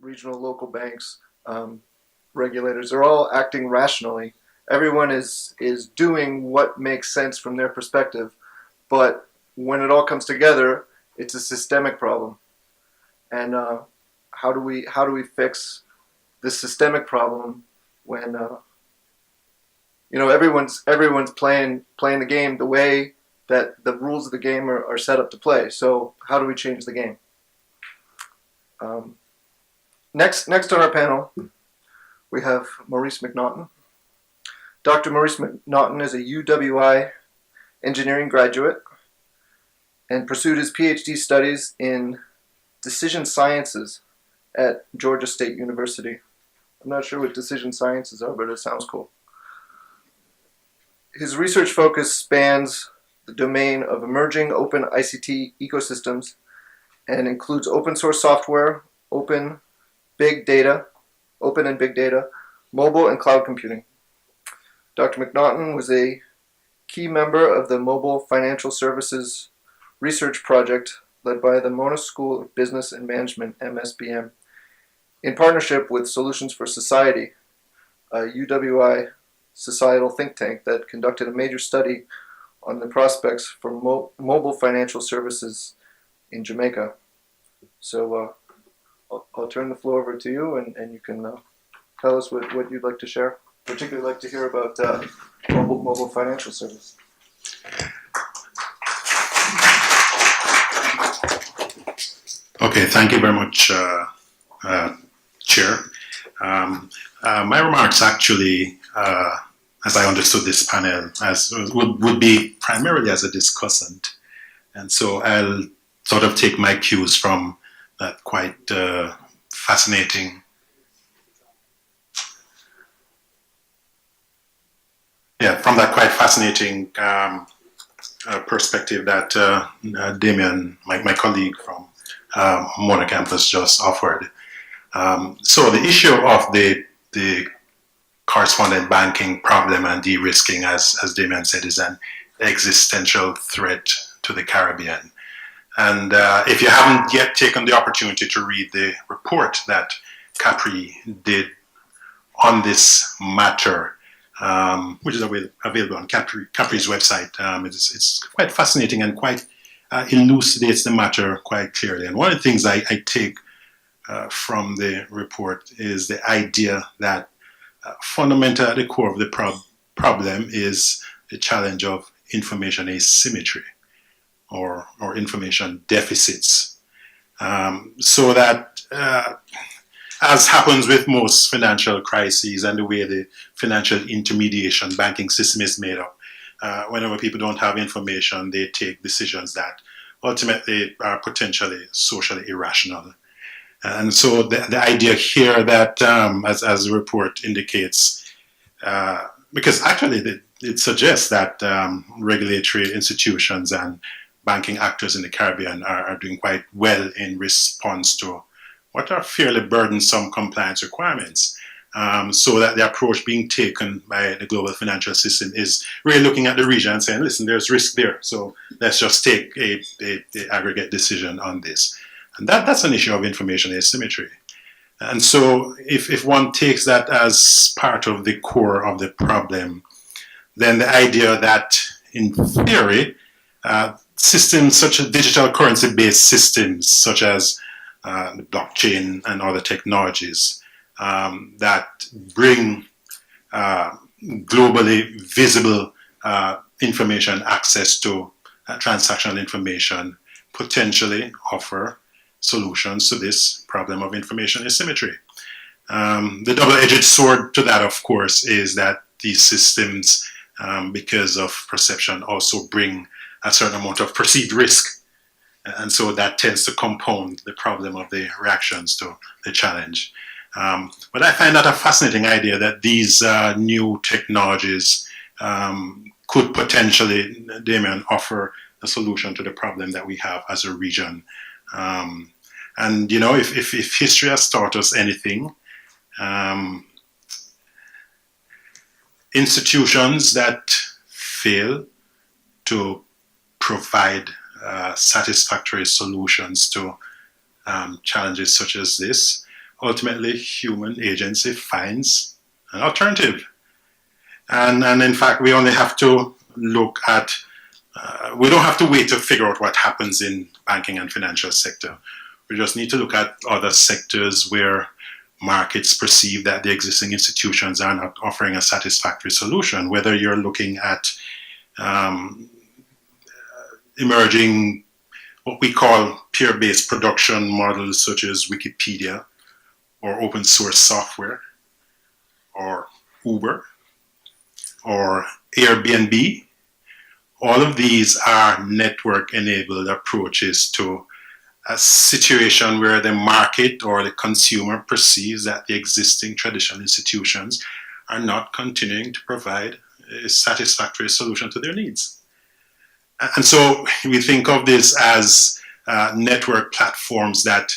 regional, local banks, regulators, they're all acting rationally. Everyone is doing what makes sense from their perspective, but when it all comes together, it's a systemic problem. And how do we fix this systemic problem when everyone's playing the game the way that the rules of the game are set up to play? So how do we change the game? Next on our panel, we have Maurice McNaughton. Dr. Maurice McNaughton is a UWI engineering graduate and pursued his PhD studies in decision sciences at Georgia State University. I'm not sure what decision sciences are, but it sounds cool. His research focus spans the domain of emerging open ICT ecosystems and includes open source software, open and big data, mobile and cloud computing. Dr. McNaughton was a key member of the Mobile Financial Services Research Project led by the Monash School of Business and Management, MSBM, in partnership with Solutions for Society, a UWI societal think tank that conducted a major study on the prospects for mobile financial services in Jamaica. So I'll turn the floor over to you, and you can tell us what you'd like to share. Particularly like to hear about mobile financial service. Okay, thank you very much, Chair. My remarks actually, as I understood this panel, would be primarily as a discussant, and so I'll sort of take my cues from that quite fascinating. Yeah, from that quite fascinating perspective that Damien, my colleague from Mona campus, just offered. So the issue of the correspondent banking problem and de-risking, as Damien said, is an existential threat to the Caribbean. And if you haven't yet taken the opportunity to read the report that CaPRI did on this matter, which is available on CaPRI's website. It's quite fascinating and quite elucidates the matter quite clearly. And one of the things I take from the report is the idea that fundamental at the core of the problem is the challenge of information asymmetry or information deficits. So that as happens with most financial crises and the way the financial intermediation banking system is made up, whenever people don't have information, they take decisions that ultimately are potentially socially irrational. And so the idea here that, as the report indicates, because actually it suggests that regulatory institutions and banking actors in the Caribbean are doing quite well in response to what are fairly burdensome compliance requirements. So that the approach being taken by the global financial system is really looking at the region and saying, listen, there's risk there, so let's just take a aggregate decision on this. And that's an issue of information asymmetry. And so if one takes that as part of the core of the problem, then the idea that in theory, systems such as digital currency-based systems, such as the blockchain and other technologies that bring globally visible information access to transactional information, potentially offer solutions to this problem of information asymmetry. The double-edged sword to that, of course, is that these systems, because of perception, also bring a certain amount of perceived risk. And so that tends to compound the problem of the reactions to the challenge. But I find that a fascinating idea that these new technologies could potentially, Damien, offer a solution to the problem that we have as a region. And, you know, if history has taught us anything, institutions that fail to provide satisfactory solutions to challenges such as this ultimately human agency finds an alternative. And in fact, we only have to look at, we don't have to wait to figure out what happens in banking and financial sector. We just need to look at other sectors where markets perceive that the existing institutions are not offering a satisfactory solution, whether you're looking at emerging what we call peer-based production models such as Wikipedia or open source software or Uber or Airbnb. All of these are network-enabled approaches to a situation where the market or the consumer perceives that the existing traditional institutions are not continuing to provide a satisfactory solution to their needs. And so we think of this as network platforms that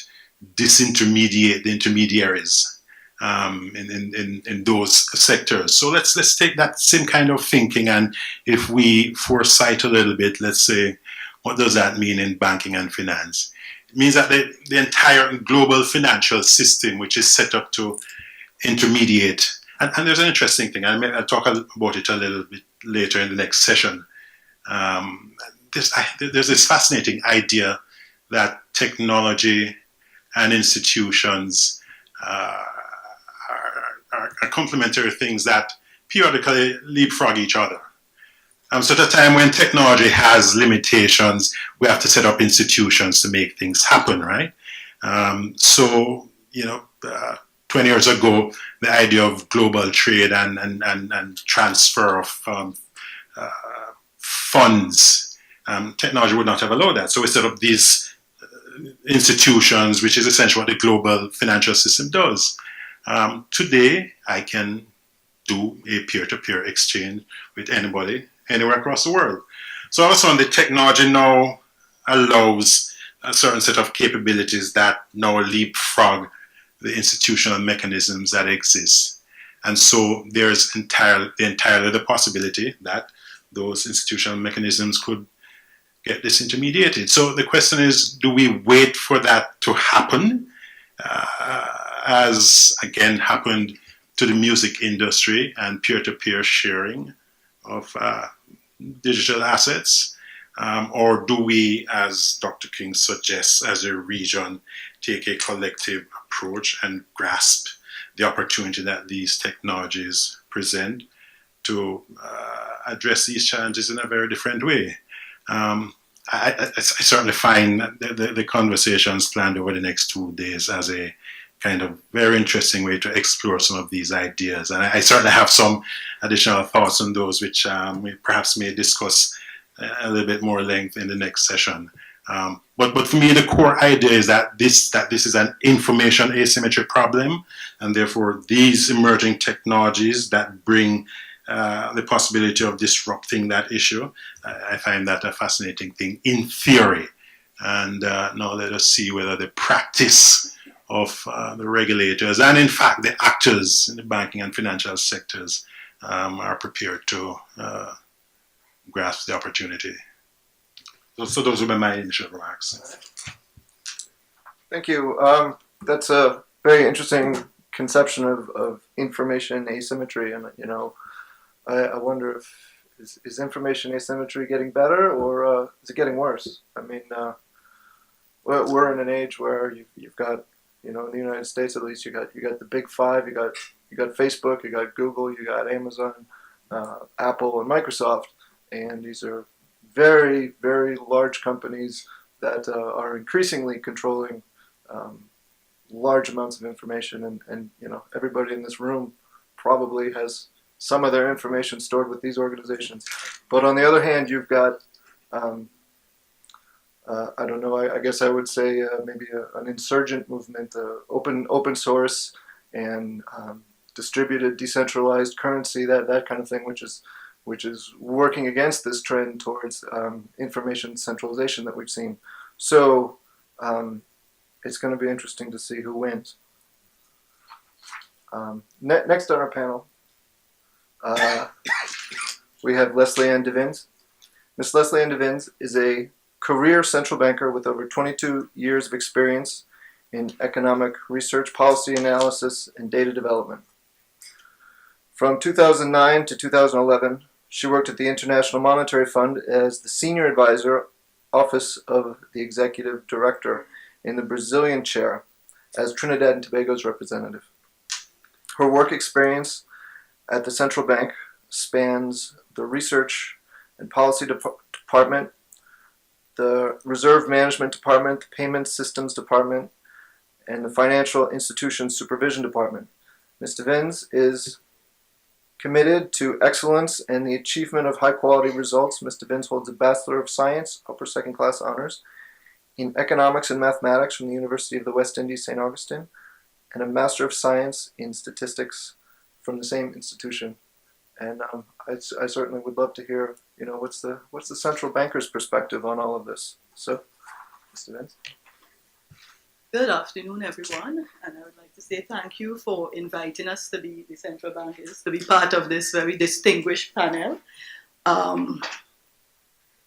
disintermediate the intermediaries in those sectors. So let's take that same kind of thinking, and if we foresight a little bit, let's say, what does that mean in banking and finance? It means that the entire global financial system, which is set up to intermediate, and there's an interesting thing, I'll talk about it a little bit later in the next session. There's this fascinating idea that technology and institutions are complementary things that periodically leapfrog each other. So at a time when technology has limitations, we have to set up institutions to make things happen, right? 20 years ago, the idea of global trade and transfer of funds, technology would not have allowed that. So we set up these institutions, which is essentially what the global financial system does. Today, I can do a peer-to-peer exchange with anybody, anywhere across the world. So all of a sudden, the technology now allows a certain set of capabilities that now leapfrog the institutional mechanisms that exist. And so there's entirely the possibility that those institutional mechanisms could get disintermediated. So the question is, do we wait for that to happen, as again happened to the music industry and peer-to-peer sharing of digital assets? Or do we, as Dr. King suggests, as a region, take a collective approach and grasp the opportunity that these technologies present to address these challenges in a very different way? I certainly find the conversations planned over the next 2 days as a kind of very interesting way to explore some of these ideas. And I certainly have some additional thoughts on those, which we perhaps may discuss a little bit more length in the next session. But for me, the core idea is that this is an information asymmetry problem, and therefore these emerging technologies that bring the possibility of disrupting that issue, I find that a fascinating thing in theory. And now let us see whether the practice of the regulators and in fact the actors in the banking and financial sectors are prepared to grasp the opportunity. So those would be my initial remarks. Thank you. That's a very interesting conception of information asymmetry, and I wonder if is information asymmetry getting better, or is it getting worse? I mean, we're in an age where you've got, in the United States at least, you got the big five. You got Facebook, you got Google, you got Amazon, Apple, and Microsoft, and these are very, very large companies that are increasingly controlling large amounts of information, and everybody in this room probably has some of their information stored with these organizations. But on the other hand, you've got I don't know, I guess I would say maybe an insurgent movement, open source and distributed decentralized currency, that kind of thing, which is working against this trend towards information centralization that we've seen. So it's going to be interesting to see who wins. Next on our panel, we have Leslie Ann Devins. Miss Leslie Ann Devins is a career central banker with over 22 years of experience in economic research, policy analysis, and data development. From 2009 to 2011, she worked at the International Monetary Fund as the Senior Advisor, Office of the Executive Director in the Brazilian chair as Trinidad and Tobago's representative. Her work experience at the central bank spans the Research and Policy Department, the Reserve Management Department, the Payment Systems Department, and the Financial Institutions Supervision Department. Ms. Vignes is committed to excellence and the achievement of high-quality results. Ms. Vignes holds a Bachelor of Science, upper second-class honors, in Economics and Mathematics from the University of the West Indies, St. Augustine, and a Master of Science in Statistics from the same institution. And I certainly would love to hear, what's the central banker's perspective on all of this. So, Mr. Vignes. Good afternoon, everyone, and I would like to say thank you for inviting us to be the central bankers, to be part of this very distinguished panel. I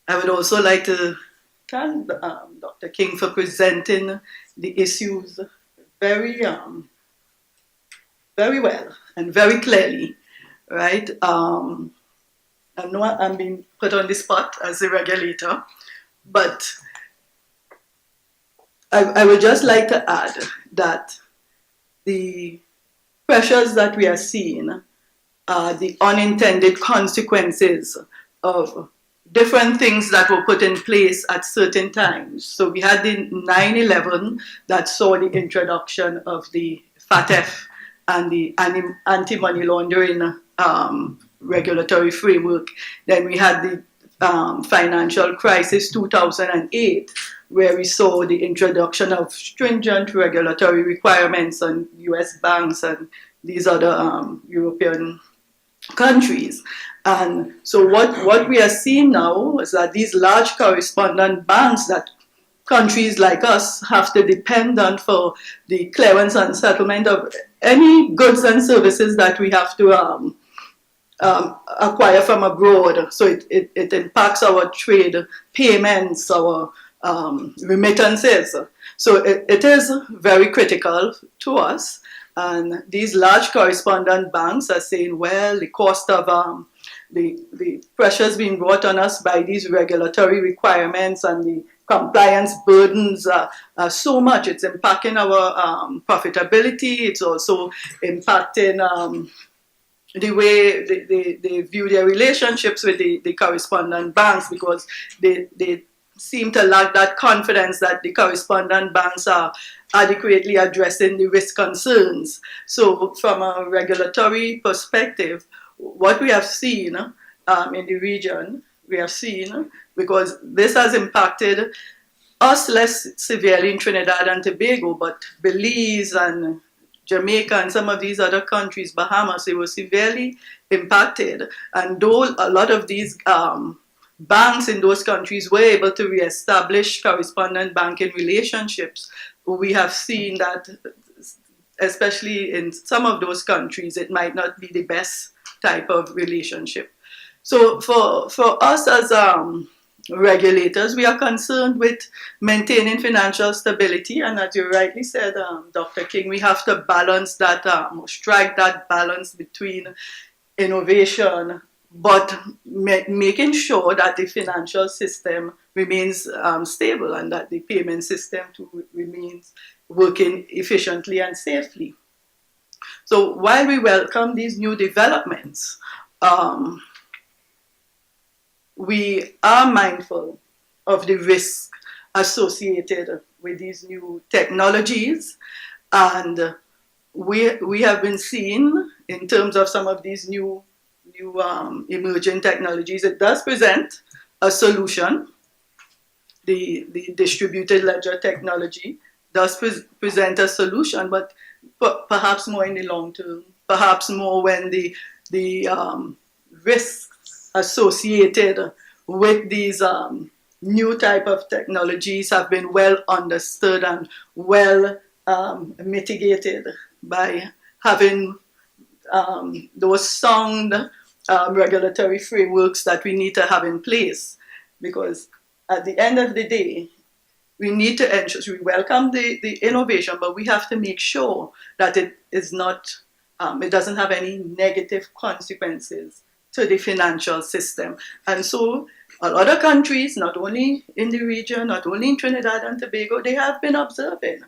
would also like to thank Dr. King for presenting the issues very well and very clearly, right? I know I'm being put on the spot as a regulator, but I would just like to add that the pressures that we are seeing are the unintended consequences of different things that were put in place at certain times. So we had the 9/11 that saw the introduction of the FATF and the anti-money laundering regulatory framework. Then we had the financial crisis 2008, where we saw the introduction of stringent regulatory requirements on US banks and these other European countries. And so what we are seeing now is that these large correspondent banks that countries like us have to depend on for the clearance and settlement of any goods and services that we have to acquire from abroad. So it impacts our trade payments, our remittances. So it is very critical to us. And these large correspondent banks are saying, well, the cost of the pressures being brought on us by these regulatory requirements and the compliance burdens are so much. It's impacting our profitability. It's also impacting the way they view their relationships with the correspondent banks, because they seem to lack that confidence that the correspondent banks are adequately addressing the risk concerns. So from a regulatory perspective, what we have seen in the region, we have seen, because this has impacted us less severely in Trinidad and Tobago, but Belize and Jamaica and some of these other countries, Bahamas, they were severely impacted. And though a lot of these banks in those countries were able to reestablish correspondent banking relationships, we have seen that, especially in some of those countries, it might not be the best type of relationship. So for us as regulators, we are concerned with maintaining financial stability, and as you rightly said, Dr. King, we have to balance that, strike that balance between innovation, but making sure that the financial system remains stable and that the payment system too remains working efficiently and safely. So while we welcome these new developments, we are mindful of the risk associated with these new technologies, and we have been seeing, in terms of some of these new emerging technologies, it does present a solution. The distributed ledger technology does present a solution, but perhaps more in the long term, perhaps more when the risks associated with these new type of technologies have been well understood and well mitigated by having those sound regulatory frameworks that we need to have in place. Because at the end of the day, we need to ensure, we welcome the innovation, but we have to make sure that it is not, it doesn't have any negative consequences to the financial system. And so a lot of countries, not only in the region, not only in Trinidad and Tobago, they have been observing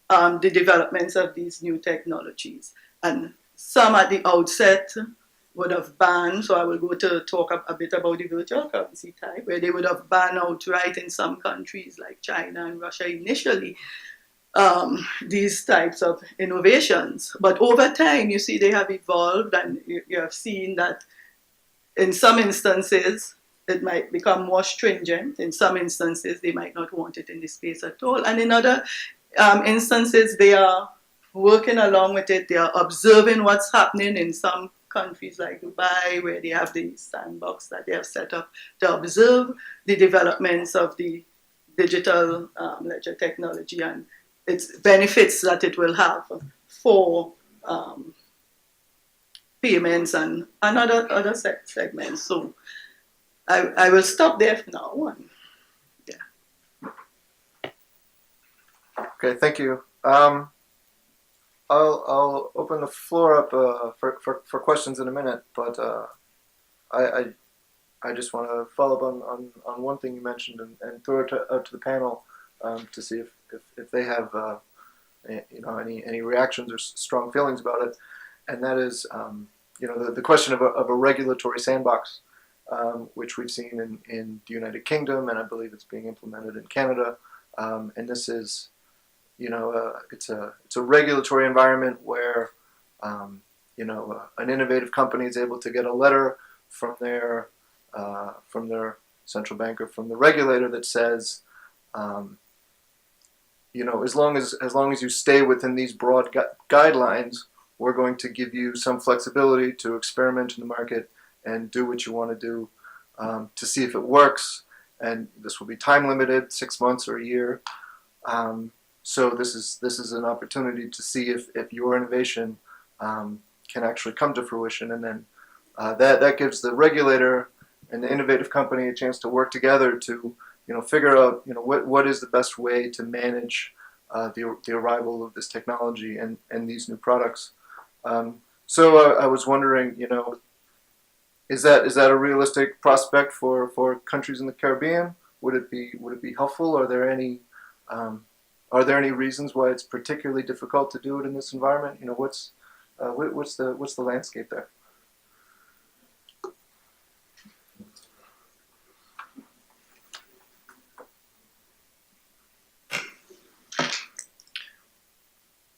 the developments of these new technologies. And some at the outset would have banned, so I will go to talk a bit about the virtual currency type, where they would have banned outright in some countries like China and Russia initially these types of innovations. But over time, you see, they have evolved, and you have seen that in some instances, it might become more stringent. In some instances, they might not want it in the space at all. And in other instances, they are working along with it. They are observing what's happening in some countries like Dubai, where they have the sandbox that they have set up to observe the developments of the digital ledger technology and its benefits that it will have for payments and other segments. So I will stop there for now. Okay, thank you. I'll open the floor up for questions in a minute, but I just want to follow up on one thing you mentioned and throw it out to the panel to see if they have any reactions or strong feelings about it, and that is the question of a regulatory sandbox, which we've seen in the United Kingdom, and I believe it's being implemented in Canada, and this is it's a regulatory environment where an innovative company is able to get a letter from their central bank or from the regulator that says, as long as you stay within these broad guidelines, we're going to give you some flexibility to experiment in the market and do what you want to do to see if it works. And this will be time limited, 6 months or a year. So this is an opportunity to see if your innovation can actually come to fruition, and then that gives the regulator and the innovative company a chance to work together to figure out what is the best way to manage the arrival of this technology and these new products. So I was wondering, is that a realistic prospect for countries in the Caribbean? Would it be helpful? Are there any reasons why it's particularly difficult to do it in this environment? What's the landscape there?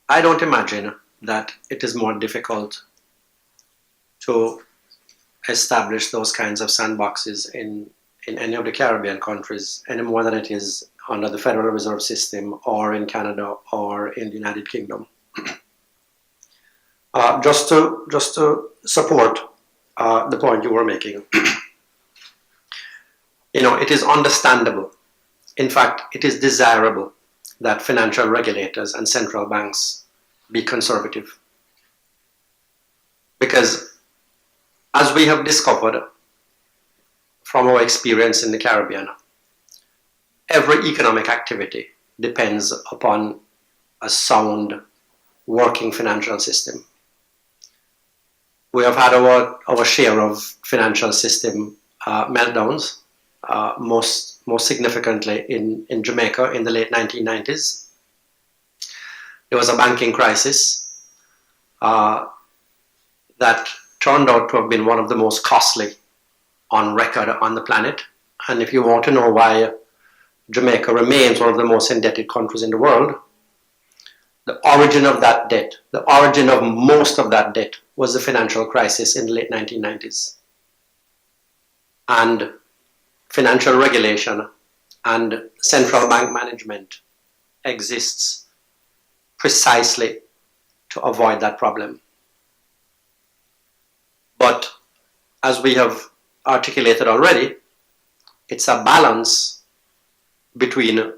I don't imagine that it is more difficult to establish those kinds of sandboxes in any of the Caribbean countries any more than it is under the Federal Reserve System or in Canada or in the United Kingdom. Just to support the point you were making, it is understandable. In fact, it is desirable that financial regulators and central banks be conservative. Because as we have discovered from our experience in the Caribbean, every economic activity depends upon a sound working financial system. We have had our share of financial system meltdowns, most significantly in Jamaica in the late 1990s. There was a banking crisis that turned out to have been one of the most costly on record on the planet. And if you want to know why Jamaica remains one of the most indebted countries in the world, the origin of that debt, the origin of most of that debt, was the financial crisis in the late 1990s. And financial regulation and central bank management exists precisely to avoid that problem. But as we have articulated already, it's a balance between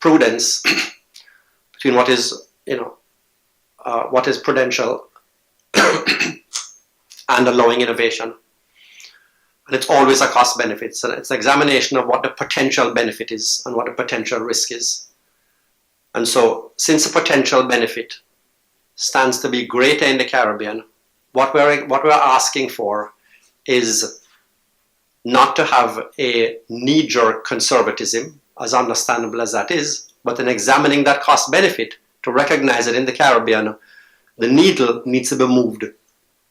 prudence, between what is prudential and allowing innovation. And it's always a cost benefit. So it's an examination of what the potential benefit is and what the potential risk is. And so, since the potential benefit stands to be greater in the Caribbean, what we're asking for is not to have a knee-jerk conservatism, as understandable as that is, but in examining that cost benefit to recognize that in the Caribbean, the needle needs to be moved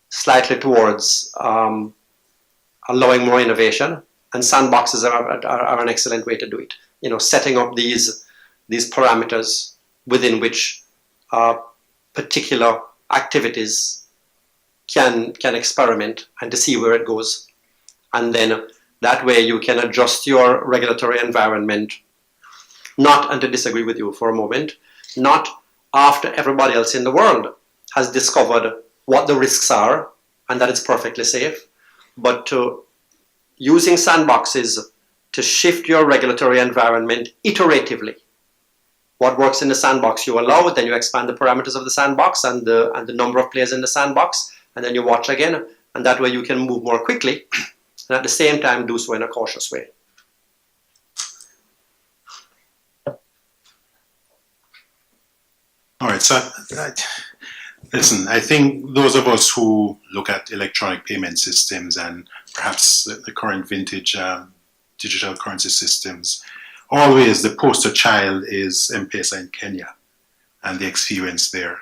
slightly towards allowing more innovation, and sandboxes are an excellent way to do it. You know, setting up these parameters within which particular activities can experiment and to see where it goes. And then that way you can adjust your regulatory environment, not, and to disagree with you for a moment, not after everybody else in the world has discovered what the risks are and that it's perfectly safe, but to using sandboxes to shift your regulatory environment iteratively. What works in the sandbox you allow, then you expand the parameters of the sandbox and the number of players in the sandbox, and then you watch again, and that way you can move more quickly, and at the same time do so in a cautious way. All right, so listen, I think those of us who look at electronic payment systems and perhaps the current vintage digital currency systems, always the poster child is M-Pesa in Kenya and the experience there.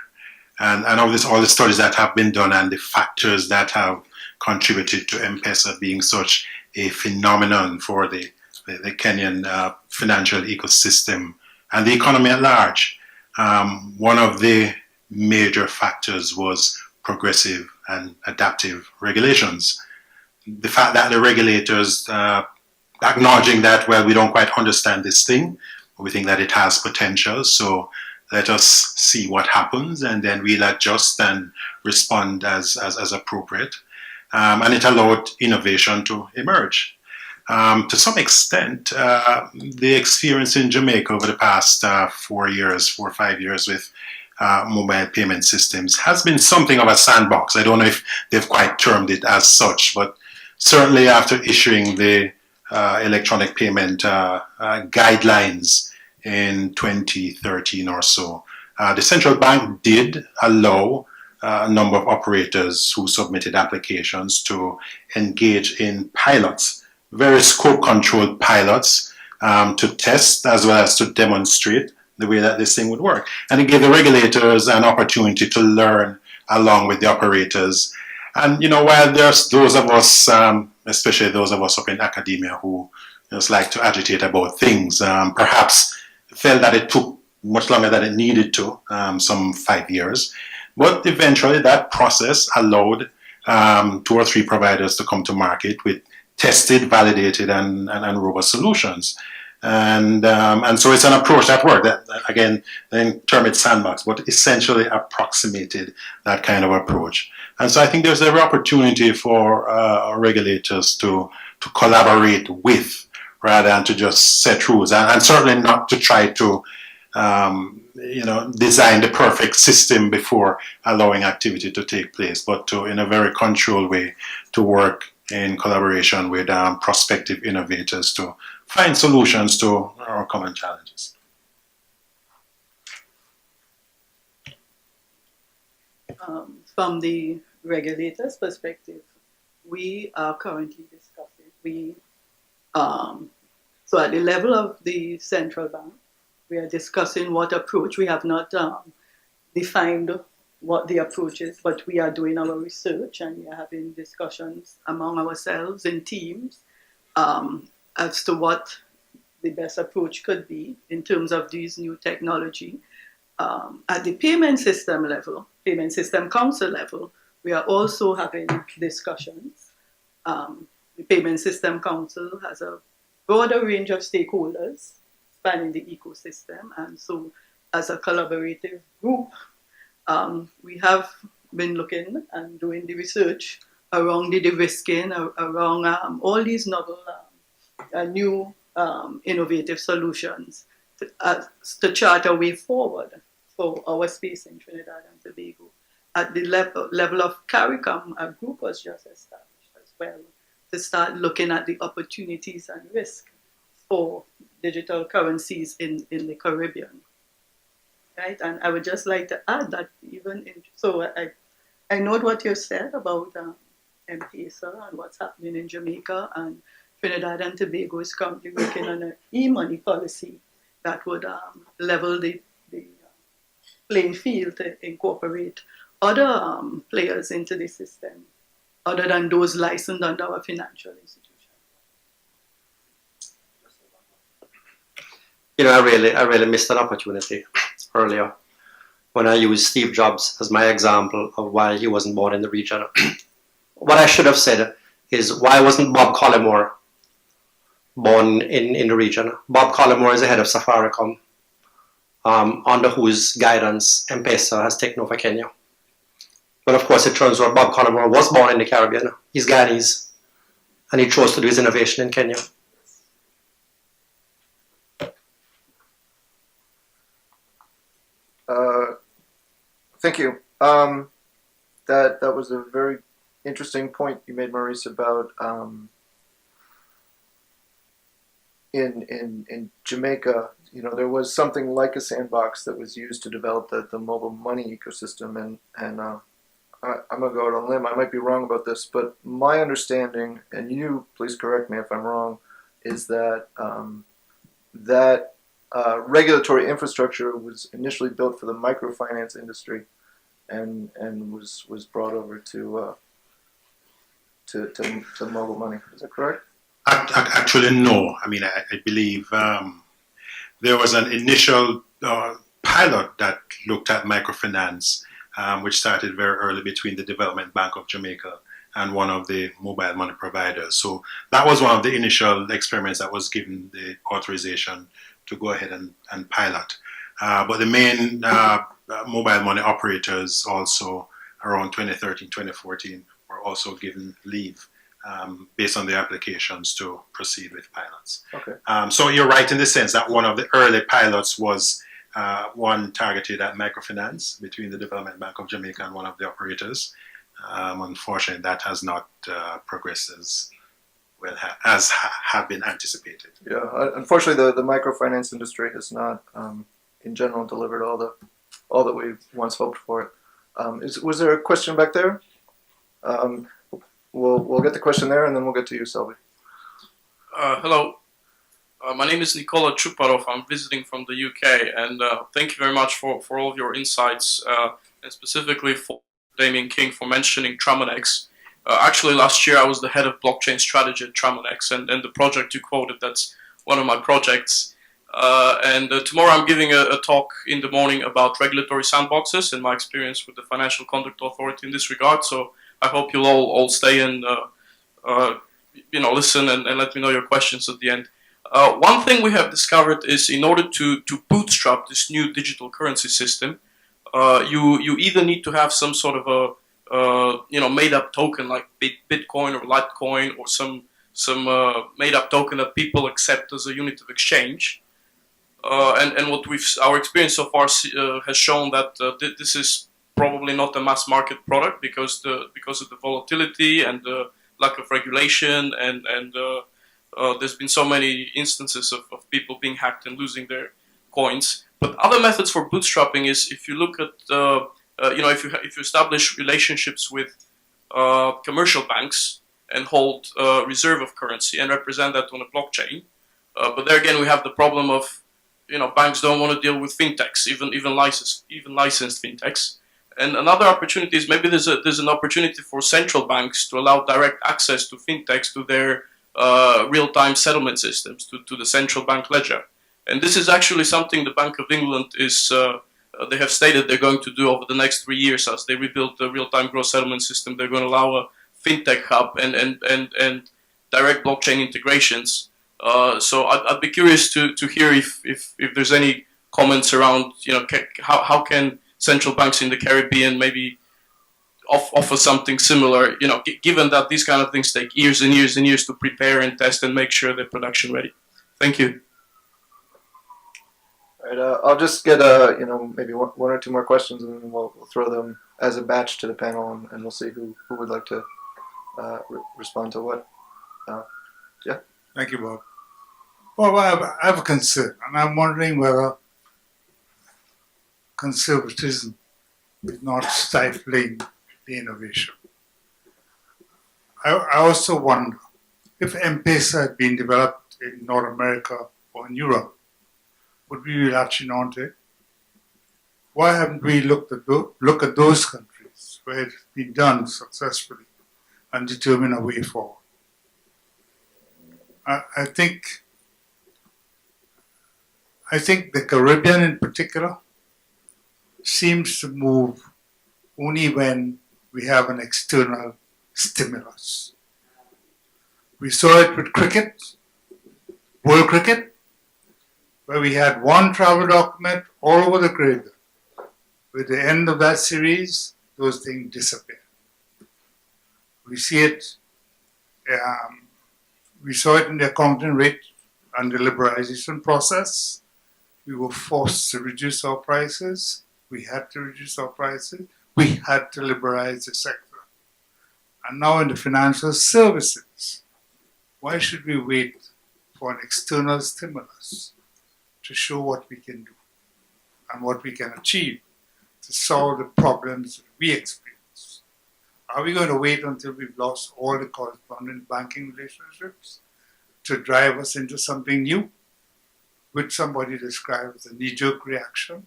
And all the studies that have been done and the factors that have contributed to M-Pesa being such a phenomenon for the Kenyan financial ecosystem and the economy at large. One of the major factors was progressive and adaptive regulations. The fact that the regulators acknowledging that, well, we don't quite understand this thing, we think that it has potential, so let us see what happens, and then we'll adjust and respond as appropriate. And it allowed innovation to emerge. To some extent, the experience in Jamaica over the past 4 or 5 years with mobile payment systems has been something of a sandbox. I don't know if they've quite termed it as such, but certainly after issuing the electronic payment guidelines in 2013 or so, the central bank did allow a number of operators who submitted applications to engage in pilots, very scope-controlled pilots, to test as well as to demonstrate the way that this thing would work. And it gave the regulators an opportunity to learn along with the operators. And, you know, while there's those of us, especially those of us up in academia who just like to agitate about things, perhaps felt that it took much longer than it needed to, some 5 years. But eventually that process allowed 2 or 3 providers to come to market with tested, validated, and robust solutions. And so it's an approach that worked. That, again, they term it sandbox, but essentially approximated that kind of approach. And so I think there's every opportunity for regulators to collaborate with, rather than to just set rules, and certainly not to try to design the perfect system before allowing activity to take place, but to, in a very controlled way, to work in collaboration with prospective innovators to find solutions to our common challenges. From the regulator's perspective, we are currently discussing, so at the level of the central bank, we are discussing what approach. We have not defined what the approach is, but we are doing our research and we are having discussions among ourselves in teams as to what the best approach could be in terms of these new technology. At the payment system level, payment system council level, we are also having discussions. The payment system council has a broader range of stakeholders spanning the ecosystem, and so as a collaborative group, we have been looking and doing the research around the de-risking, around all these novel, new innovative solutions to chart a way forward for our space in Trinidad and Tobago. At the level of CARICOM, a group was just established as well to start looking at the opportunities and risk for digital currencies in the Caribbean. Right, and I would just like to add that I note what you said about M-Pesa and what's happening in Jamaica, and Trinidad and Tobago is currently working on an e-money policy that would level the playing field to incorporate other players into the system other than those licensed under our financial institution. You know, I really missed that opportunity earlier when I used Steve Jobs as my example of why he wasn't born in the region. What I should have said is, why wasn't Bob Collymore born in the region? Bob Collymore is the head of Safaricom, under whose guidance M-Pesa has taken over Kenya. But of course, it turns out Bob Collymore was born in the Caribbean. He's Ghanaian, and he chose to do his innovation in Kenya. Thank you. That was a very interesting point you made, Maurice, about in Jamaica. You know, there was something like a sandbox that was used to develop the mobile money ecosystem, and I'm gonna go out on a limb. I might be wrong about this, but my understanding, and you please correct me if I'm wrong, is that regulatory infrastructure was initially built for the microfinance industry, and was brought over to mobile money. Is that correct? Actually, no. I mean, I believe there was an initial pilot that looked at microfinance, which started very early between the Development Bank of Jamaica and one of the mobile money providers. So that was one of the initial experiments that was given the authorization to go ahead and pilot. But the main mobile money operators also around 2013, 2014 were also given leave based on their applications to proceed with pilots. Okay. So you're right in the sense that one of the early pilots was one targeted at microfinance between the Development Bank of Jamaica and one of the operators. Unfortunately, that has not progressed as well as have been anticipated. Yeah, unfortunately, the microfinance industry has not, in general, delivered all that we once hoped for it. Was there a question back there? We'll get the question there, and then we'll get to you, Selby. Hello, my name is Nikola Chuparov. I'm visiting from the UK, and thank you very much for all of your insights, and specifically for Damien King for mentioning Tramonex. Actually, last year I was the head of blockchain strategy at Tramonex, and the project you quoted, that's one of my projects. And tomorrow I'm giving a talk in the morning about regulatory sandboxes and my experience with the Financial Conduct Authority in this regard. So I hope you'll all stay and listen and let me know your questions at the end. One thing we have discovered is, in order to bootstrap this new digital currency system, you either need to have some sort of a made-up token like Bitcoin or Litecoin, or some made-up token that people accept as a unit of exchange. And what our experience so far has shown that this is probably not a mass market product because of the volatility and the lack of regulation, and there's been so many instances of people being hacked and losing their coins. But other methods for bootstrapping is, if you look at if you establish relationships with commercial banks and hold reserve of currency and represent that on a blockchain. But there again, we have the problem of banks don't want to deal with fintechs, even licensed fintechs. And another opportunity is, maybe there's an opportunity for central banks to allow direct access to fintechs to their real-time settlement systems, to the central bank ledger. And this is actually something the Bank of England is. They have stated they're going to do over the next 3 years as they rebuild the real-time gross settlement system. They're going to allow a fintech hub and direct blockchain integrations. So I'd be curious to hear if there's any comments around how can central banks in the Caribbean maybe offer something similar. Given that these kind of things take years and years and years to prepare and test and make sure they're production ready. Thank you. All right, I'll just get maybe one or two more questions, and then we'll throw them as a batch to the panel, and we'll see who would like to respond to what. Thank you, Bob. Bob, I have a concern, and I'm wondering whether conservatism is not stifling the innovation. I also wonder if M-Pesa had been developed in North America or in Europe, would we be latching onto it? Why haven't we look at those countries where it's been done successfully and determine a way forward? I think the Caribbean in particular seems to move only when we have an external stimulus. We saw it with cricket, world cricket, where we had one travel document all over the Caribbean. With the end of that series, those things disappear. We see it, we saw it in the accounting rate and the liberalization process. We were forced to reduce our prices. We had to reduce our prices. We had to liberalize the sector. And now in the financial services, why should we wait for an external stimulus to show what we can do and what we can achieve to solve the problems that we experience? Are we going to wait until we've lost all the correspondent banking relationships to drive us into something new, which somebody describes as a knee-jerk reaction?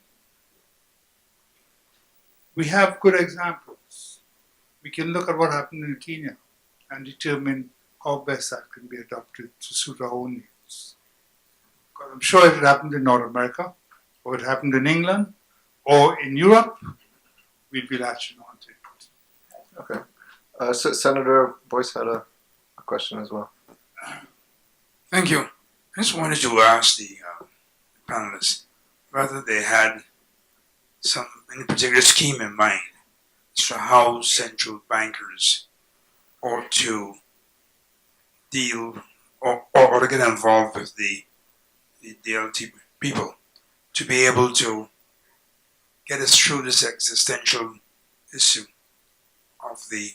We have good examples. We can look at what happened in Kenya and determine how best that can be adopted to suit our own needs. Because I'm sure if it happened in North America, or it happened in England, or in Europe, we'd be latching on to it. Okay. Senator Boyce had a question as well. Thank you. I just wanted to ask the panelists whether they had any particular scheme in mind as to how central bankers ought to deal or to get involved with the DLT people to be able to get us through this existential issue of the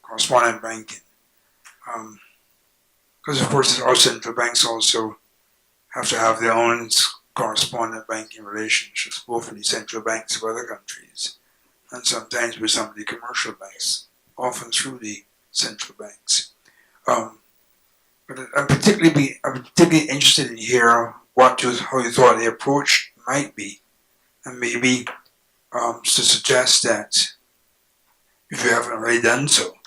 correspondent banking. Because of course our central banks also have to have their own correspondent banking relationships, both with the central banks of other countries and sometimes with some of the commercial banks, often through the central banks. But I'm particularly interested in hearing how you thought the approach might be, and maybe to suggest that if you haven't already done so,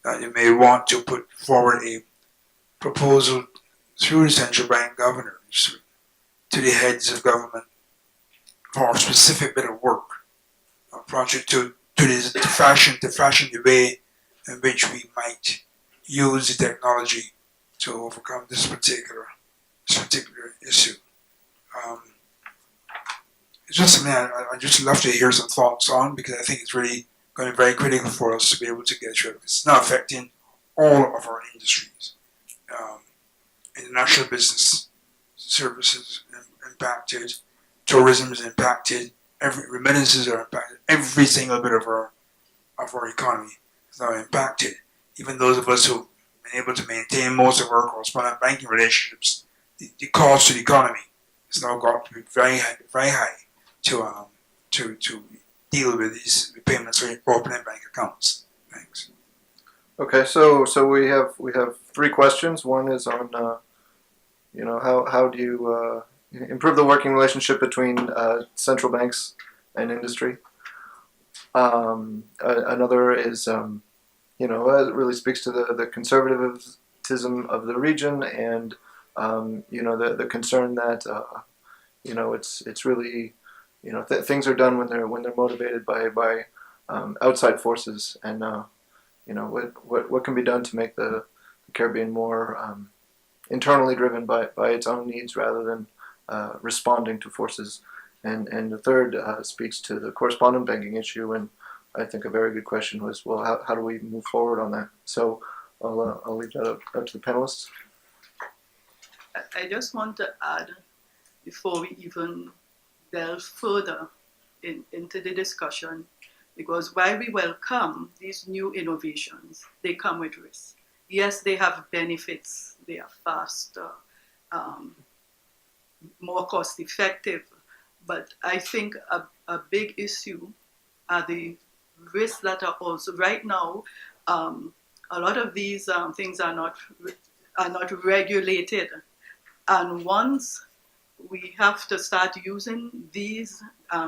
that you may want to put forward a proposal through the central bank governors to the heads of government for a specific bit of work, a project to fashion the way in which we might use the technology to overcome this particular issue. It's just something I'd just love to hear some thoughts on, because I think it's really going to be very critical for us to be able to get through it. It's not affecting all of our industries. International business services impacted, tourism is impacted, remittances are impacted, every single bit of our economy is now impacted. Even those of us who've been able to maintain most of our correspondent banking relationships, the cost to the economy has now got to be very high to deal with these payments for opening bank accounts. Thanks. Okay, so we have three questions. One is on how do you improve the working relationship between central banks and industry. Another is it really speaks to the conservatism of the region, and the concern that it's really things are done when they're motivated by outside forces, and what can be done to make the Caribbean more internally driven by its own needs rather than responding to forces. And the third speaks to the correspondent banking issue, and I think a very good question was, well, how do we move forward on that? So I'll leave that up to the panelists. I just want to add, before we even delve further into the discussion, Because while we welcome these new innovations, they come with risks. Yes, they have benefits. They are faster, more cost effective. But I think a big issue are the risks that are also, right now, a lot of these things are not regulated. And once we have to start using these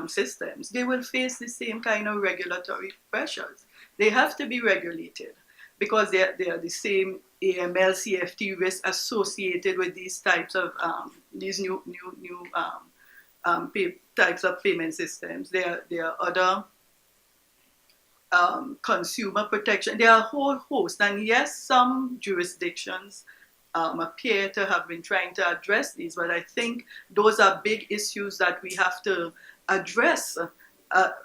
systems, they will face the same kind of regulatory pressures. They have to be regulated because they are the same AML, CFT risk associated with these types of these new types of payment systems. There are other consumer protection. There are a whole host, and yes, some jurisdictions appear to have been trying to address these, but I think those are big issues that we have to address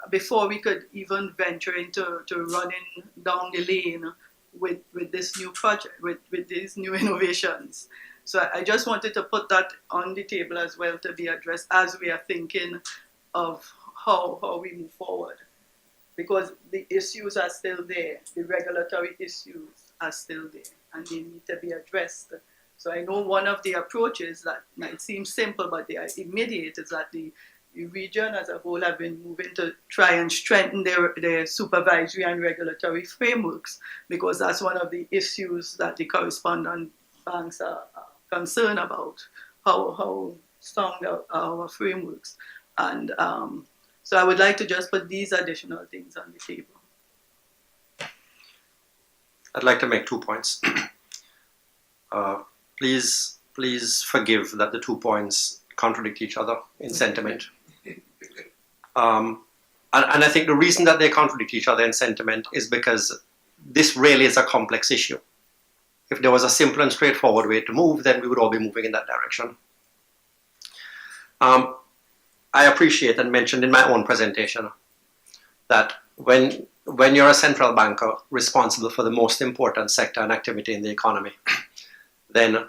before we could even venture into running down the lane with this new project, with these new innovations. So I just wanted to put that on the table as well to be addressed as we are thinking of how we move forward. Because the issues are still there, the regulatory issues are still there, and they need to be addressed. So I know one of the approaches that might seem simple, but they are immediate, is that the region as a whole have been moving to try and strengthen their supervisory and regulatory frameworks, because that's one of the issues that the correspondent banks are concerned about, how strong are our frameworks. And so I would like to just put these additional things on the table. I'd like to make 2 points. Please forgive that the 2 points contradict each other in sentiment. And I think the reason that they contradict each other in sentiment is because this really is a complex issue. If there was a simple and straightforward way to move, then we would all be moving in that direction. I appreciate and mentioned in my own presentation that when you're a central banker responsible for the most important sector and activity in the economy, then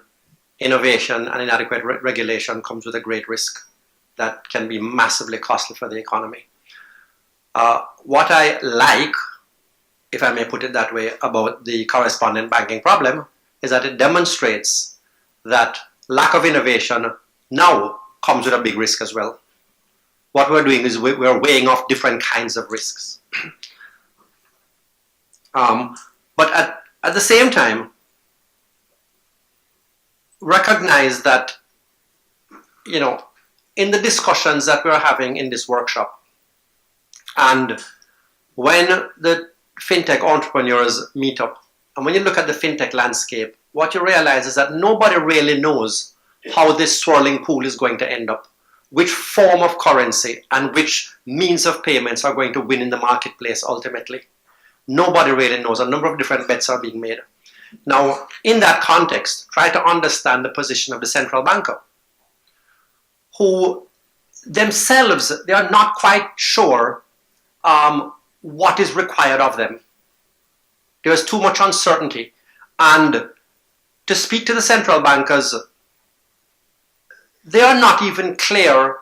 innovation and inadequate regulation comes with a great risk that can be massively costly for the economy. What I like, if I may put it that way, about the correspondent banking problem is that it demonstrates that lack of innovation now comes with a big risk as well. What we're doing is we're weighing off different kinds of risks. But at the same time, recognize that, in the discussions that we're having in this workshop, and when the fintech entrepreneurs meet up, and when you look at the fintech landscape, what you realize is that nobody really knows how this swirling pool is going to end up, which form of currency and which means of payments are going to win in the marketplace ultimately. Nobody really knows. A number of different bets are being made. Now, in that context, try to understand the position of the central banker, who themselves, they are not quite sure what is required of them. There is too much uncertainty. And to speak to the central bankers, they are not even clear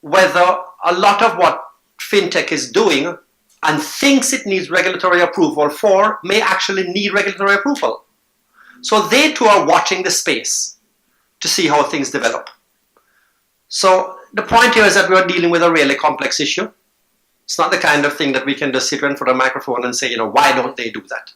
whether a lot of what fintech is doing and thinks it needs regulatory approval for may actually need regulatory approval. So they too are watching the space to see how things develop. So the point here is that we are dealing with a really complex issue. It's not the kind of thing that we can just sit in front of a microphone and say, why don't they do that?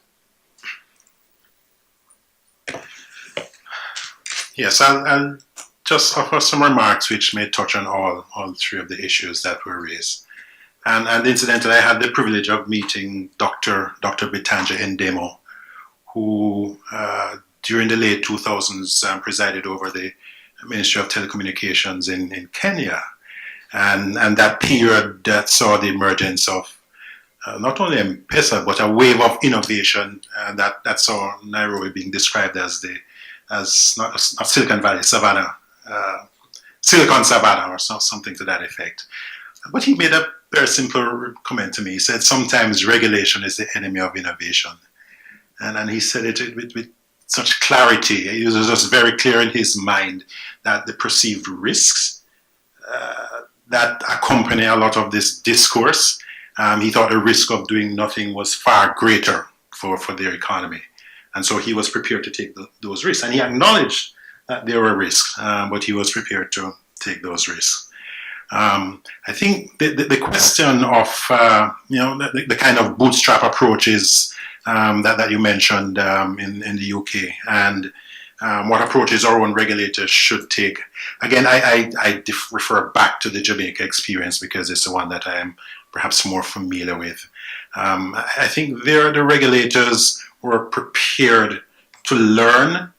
Yes, I'll just offer some remarks which may touch on all three of the issues that were raised. And incidentally, I had the privilege of meeting Dr. Bitanja Ndemo, who during the late 2000s presided over the Ministry of Telecommunications in Kenya. And that period that saw the emergence of not only M-Pesa, but a wave of innovation that saw Nairobi being described as not Silicon Valley, Savannah, Silicon Savannah, or something to that effect. But he made a very simple comment to me. He said, sometimes regulation is the enemy of innovation. And he said it with such clarity. It was just very clear in his mind that the perceived risks that accompany a lot of this discourse. He thought the risk of doing nothing was far greater for their economy. And so he was prepared to take those risks. And he acknowledged that there were risks, but he was prepared to take those risks. I think the question of, the kind of bootstrap approaches that you mentioned in the UK, and what approaches our own regulators should take. Again, I refer back to the Jamaica experience because it's the one that I am perhaps more familiar with. I think there the regulators were prepared to learn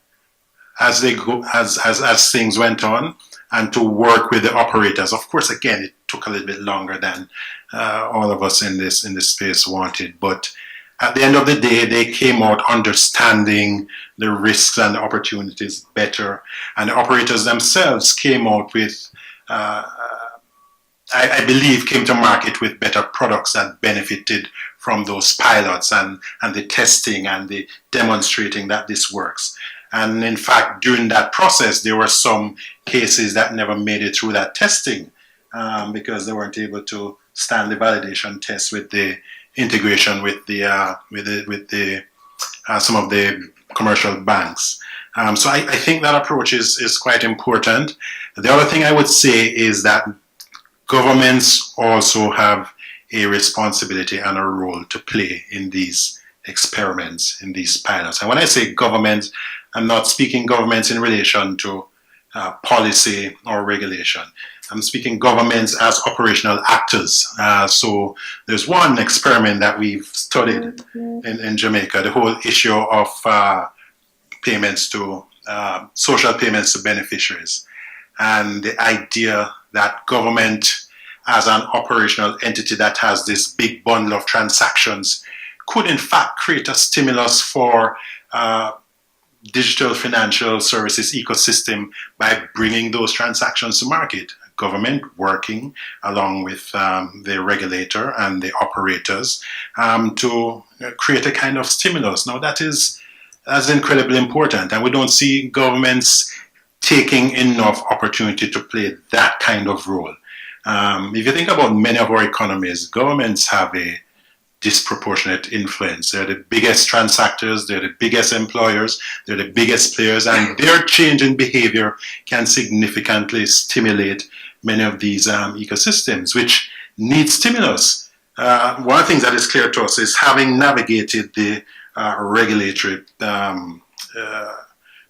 as they go, as things went on, and to work with the operators. Of course, again, it took a little bit longer than all of us in this space wanted, but at the end of the day, they came out understanding the risks and the opportunities better, and the operators themselves came out with, I believe, came to market with better products that benefited from those pilots and the testing and the demonstrating that this works. And in fact, during that process, there were some cases that never made it through that testing because they weren't able to stand the validation test with the integration with some of the commercial banks. So I think that approach is quite important. The other thing I would say is that governments also have a responsibility and a role to play in these experiments, in these pilots. And when I say governments, I'm not speaking governments in relation to policy or regulation. I'm speaking governments as operational actors. So there's one experiment that we've studied in Jamaica, the whole issue of payments to, social payments to beneficiaries. And the idea that government as an operational entity that has this big bundle of transactions could in fact create a stimulus for digital financial services ecosystem by bringing those transactions to market. Government working along with the regulator and the operators to create a kind of stimulus. Now that's incredibly important, and we don't see governments taking enough opportunity to play that kind of role. If you think about many of our economies, governments have a disproportionate influence. They're the biggest transactors, they're the biggest employers, they're the biggest players, and their change in behavior can significantly stimulate many of these ecosystems, which need stimulus. One of the things that is clear to us is having navigated the regulatory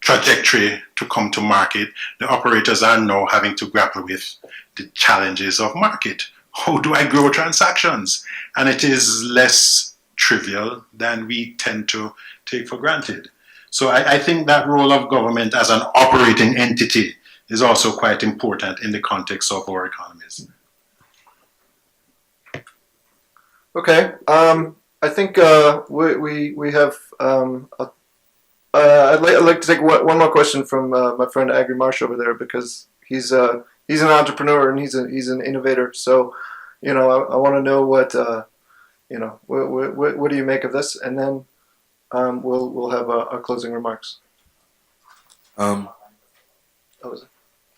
trajectory to come to market, the operators are now having to grapple with the challenges of market. How do I grow transactions? And it is less trivial than we tend to take for granted. So I think that role of government as an operating entity is also quite important in the context of our economies. Okay, I think we have. I'd like to take one more question from my friend Agri Marsh over there, because he's an entrepreneur and he's an innovator. So, I want to know what what do you make of this, and then we'll have our closing remarks.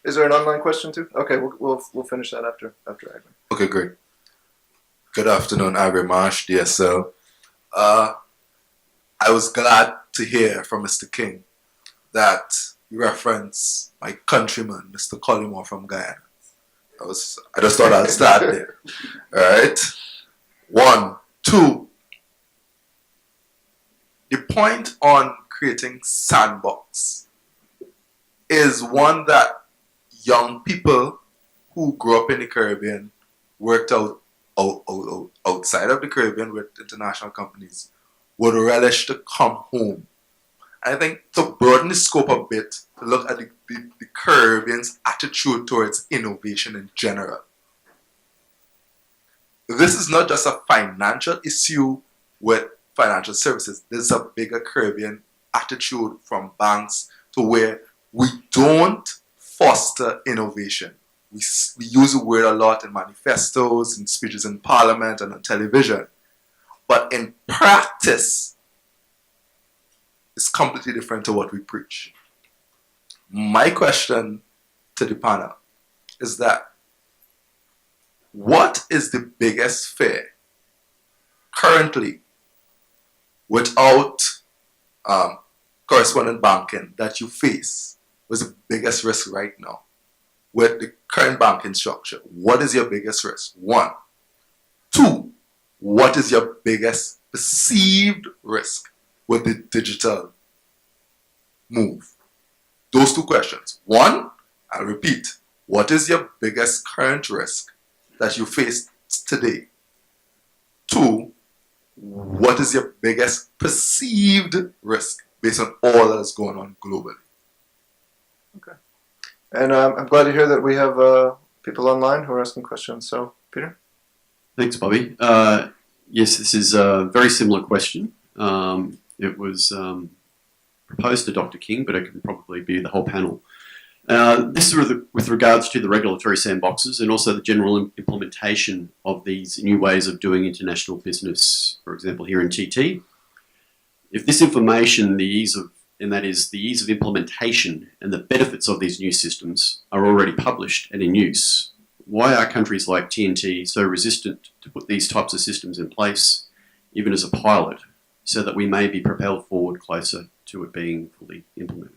Is there an online question too? Okay, we'll finish that after Agri. Okay, great. Good afternoon, Agri Marsh, DSL. I was glad to hear from Mr. King that you reference my countryman, Mr. Collymore from Guyana. I just thought I'd start there. All right. 1, 2. The point on creating sandbox is one that young people who grew up in the Caribbean, worked outside of the Caribbean with international companies, would relish to come home. I think to broaden the scope a bit, to look at the Caribbean's attitude towards innovation in general. This is not just a financial issue with financial services. This is a bigger Caribbean attitude from banks to where we don't foster innovation. We use the word a lot in manifestos, in speeches in parliament and on television. But in practice, it's completely different to what we preach. My question to the panel is that what is the biggest fear currently without correspondent banking that you face? What's the biggest risk right now with the current banking structure? What is your biggest risk? 1. 2, what is your biggest perceived risk with the digital move? Those 2 questions. 1, I'll repeat, what is your biggest current risk that you face today? 2, what is your biggest perceived risk based on all that is going on globally? Okay. And I'm glad to hear that we have people online who are asking questions. So, Peter? Thanks, Bobby. Yes, this is a very similar question. It was proposed to Dr. King, but it can probably be the whole panel. This is with regards to the regulatory sandboxes and also the general implementation of these new ways of doing international business, for example, here in TT. If this information, the ease of implementation and the benefits of these new systems are already published and in use, why are countries like TNT so resistant to put these types of systems in place, even as a pilot, so that we may be propelled forward closer to it being fully implemented?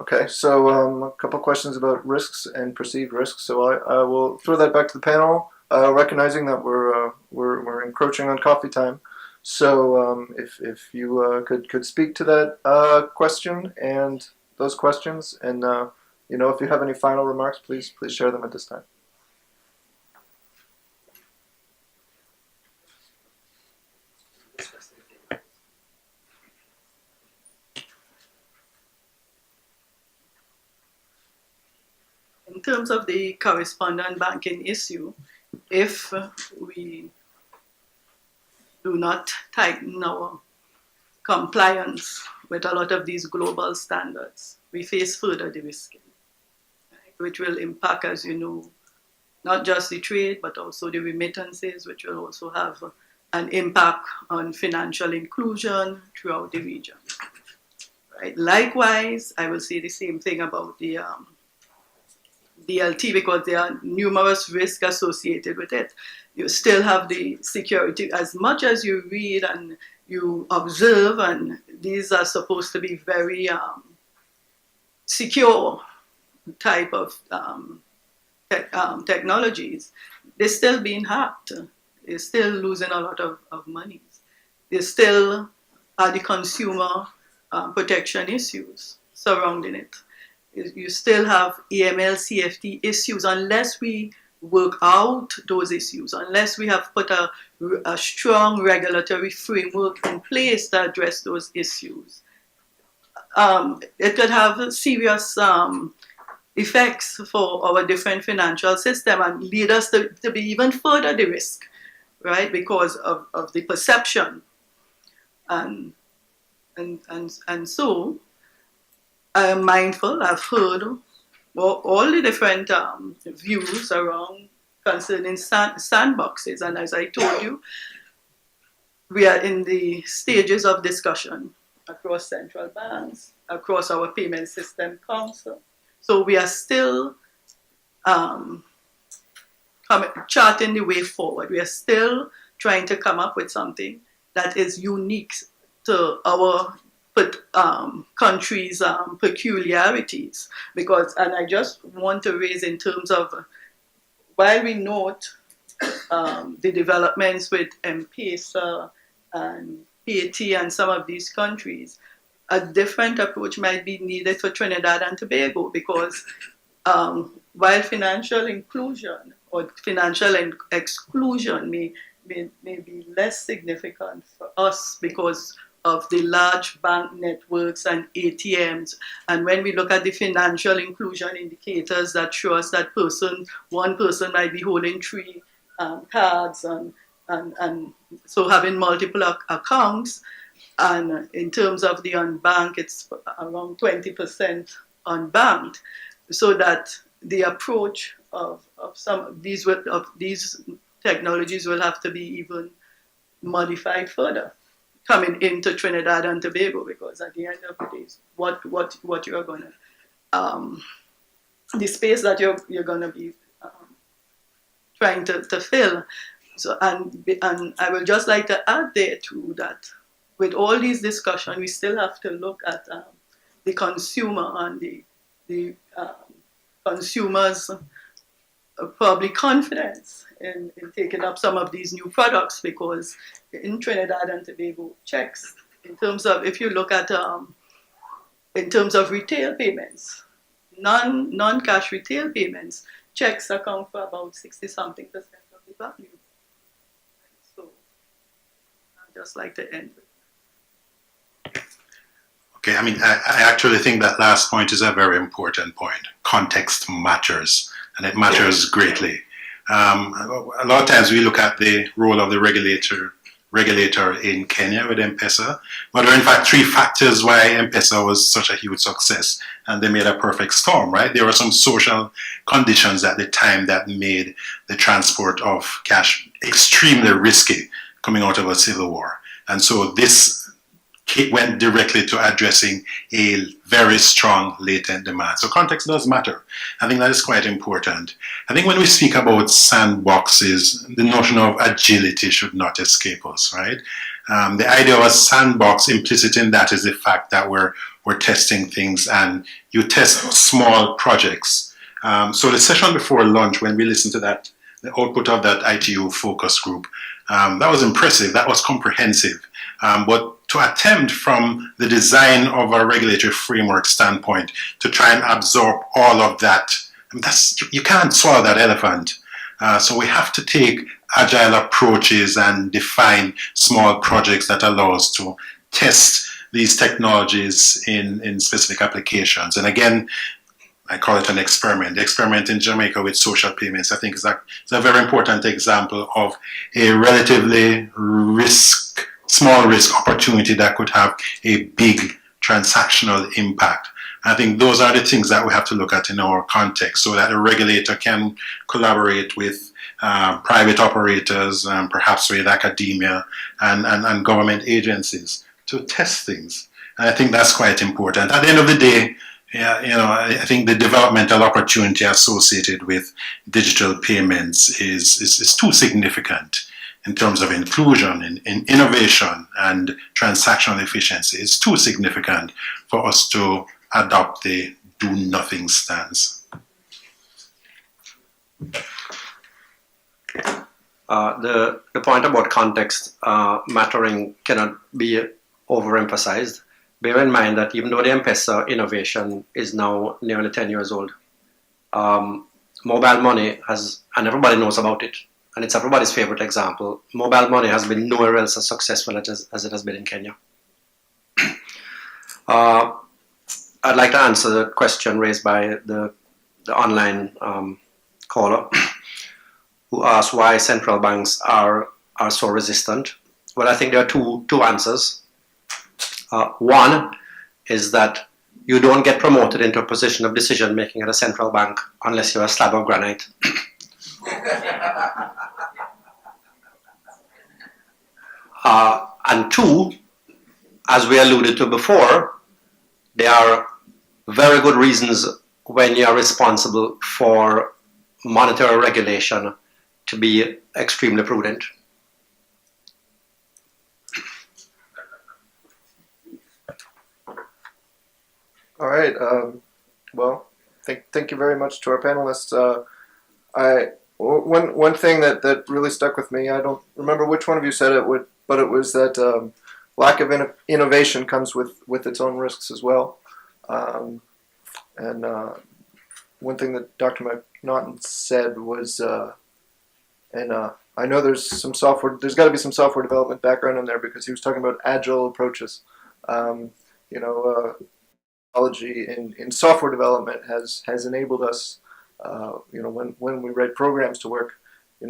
Okay, so a couple questions about risks and perceived risks. So I will throw that back to the panel, recognizing that we're encroaching on coffee time. So if you could speak to that question and those questions, and if you have any final remarks, please share them at this time. In terms of the correspondent banking issue, if we do not tighten our compliance with a lot of these global standards, we face further de-risking, right, which will impact, as you know, not just the trade, but also the remittances, which will also have an impact on financial inclusion throughout the region. Right? Likewise, I will say the same thing about the DLT, because there are numerous risks associated with it. You still have the security, as much as you read and you observe, and these are supposed to be very secure type of technologies, they're still being hacked. They're still losing a lot of money. There still are the consumer protection issues surrounding it. You still have AML, CFT issues unless we work out those issues, unless we have put a strong regulatory framework in place to address those issues. It could have serious effects for our different financial system and lead us to be even further the risk, right, because of the perception. And so I am mindful. I've heard all the different views around concerning sandboxes, and as I told you, we are in the stages of discussion across central banks, across our payment system council. So we are still charting the way forward. We are still trying to come up with something that is unique to our country's peculiarities. And I just want to raise in terms of, while we note the developments with M-Pesa and Haiti and some of these countries, a different approach might be needed for Trinidad and Tobago, because while financial inclusion or financial exclusion may be less significant for us because of the large bank networks and ATMs. And when we look at the financial inclusion indicators that show us that one person might be holding 3 cards and so having multiple accounts. And in terms of the unbanked, it's around 20% unbanked. So that the approach of some of these technologies will have to be even modified further coming into Trinidad and Tobago, because at the end of the day, what you're going to, the space that you're going to be trying to fill. So, and I would just like to add there too that with all these discussions, we still have to look at the consumer and the consumers' probably confidence in taking up some of these new products, because in Trinidad and Tobago, checks, in terms of, if you look at in terms of retail payments, non-cash retail payments, checks account for about 60-something% of the value. So I'd just like to end with that. Okay, I mean, I actually think that last point is a very important point. Context matters, and it matters greatly. A lot of times we look at the role of the regulator in Kenya with M-Pesa, but there are in fact three factors why M-Pesa was such a huge success, and they made a perfect storm, right? There were some social conditions at the time that made the transport of cash extremely risky coming out of a civil war. And so this went directly to addressing a very strong latent demand. So context does matter. I think that is quite important. I think when we speak about sandboxes, the notion of agility should not escape us, right? The idea of a sandbox, implicit in that is the fact that we're testing things, and you test small projects. So the session before lunch, when we listened to that, the output of that ITU focus group, that was impressive, that was comprehensive. But to attempt from the design of a regulatory framework standpoint to try and absorb all of that, you can't swallow that elephant. So we have to take agile approaches and define small projects that allow us to test these technologies in specific applications. And again, I call it an experiment. The experiment in Jamaica with social payments, I think, is a very important example of a relatively small risk opportunity that could have a big transactional impact. I think those are the things that we have to look at in our context, so that a regulator can collaborate with private operators, perhaps with academia and government agencies to test things. And I think that's quite important. At the end of the day, I think the developmental opportunity associated with digital payments is too significant in terms of inclusion, in innovation and transactional efficiency. It's too significant for us to adopt the do-nothing stance. The point about context mattering cannot be overemphasized. Bear in mind that even though the M-Pesa innovation is now nearly 10 years old, mobile money has, and everybody knows about it, and it's everybody's favorite example, mobile money has been nowhere else as successful as it has been in Kenya. I'd like to answer the question raised by the online caller who asked why central banks are so resistant. Well, I think there are two answers. One is that you don't get promoted into a position of decision making at a central bank unless you're a slab of granite. And two, as we alluded to before, there are very good reasons when you are responsible for monetary regulation to be extremely prudent. All right. Well, thank you very much to our panelists. One thing that really stuck with me, I don't remember which one of you said it, but it was that lack of innovation comes with its own risks as well. And one thing that Dr. McNaughton said was, I know there's got to be some software development background in there, because he was talking about agile approaches. Technology in software development has enabled us, when we write programs, to work,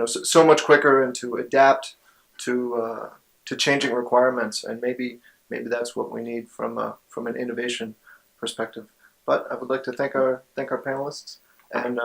so much quicker and to adapt to changing requirements. And maybe that's what we need from an innovation perspective. But I would like to thank our panelists, and